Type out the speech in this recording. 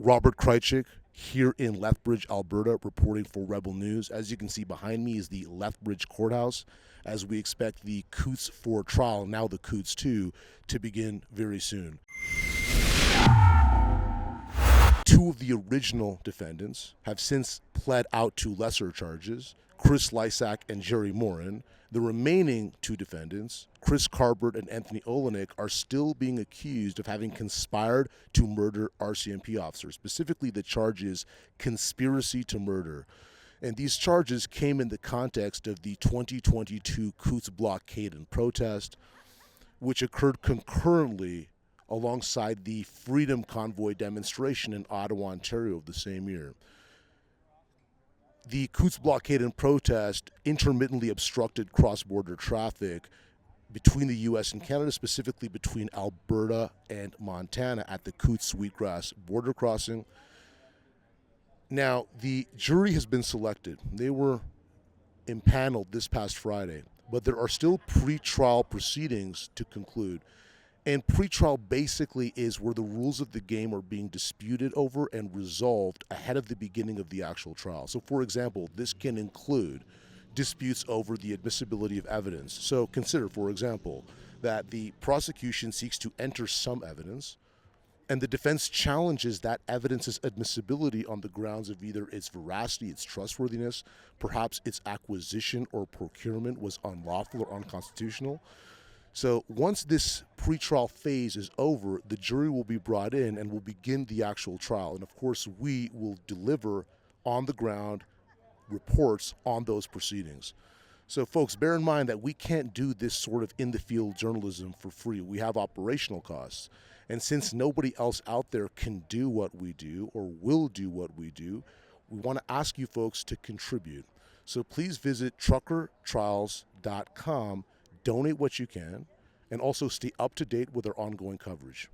Robert Kraychik here in Lethbridge, Alberta, reporting for Rebel News. As you can see behind me is the Lethbridge Courthouse, as we expect the Coutts 4 trial, now the Coutts 2, to begin very soon. Two of the original defendants have since pled out to lesser charges, Chris Lysak and Jerry Morin. The remaining two defendants, Chris Carbert and Anthony Olenek, are still being accused of having conspired to murder RCMP officers. Specifically, the charge is conspiracy to murder. And these charges came in the context of the 2022 Coutts blockade and protest, which occurred concurrently alongside the Freedom Convoy demonstration in Ottawa, Ontario of the same year. The Coutts blockade and protest intermittently obstructed cross-border traffic between the U.S. and Canada, specifically between Alberta and Montana at the Coutts Sweetgrass border crossing. Now, the jury has been selected. They were impaneled this past Friday, but there are still pre-trial proceedings to conclude. And pre-trial basically is where the rules of the game are being disputed over and resolved ahead of the beginning of the actual trial. So, for example, this can include disputes over the admissibility of evidence. So consider, for example, that the prosecution seeks to enter some evidence, and the defense challenges that evidence's admissibility on the grounds of either its veracity, its trustworthiness, perhaps its acquisition or procurement was unlawful or unconstitutional. So once this pretrial phase is over, the jury will be brought in and will begin the actual trial. And of course, we will deliver on the ground reports on those proceedings. So folks, bear in mind that we can't do this sort of in-the-field journalism for free. We have operational costs. And since nobody else out there can do what we do or will do what we do, we want to ask you folks to contribute. So please visit truckertrials.com. Donate what you can, and also stay up to date with our ongoing coverage.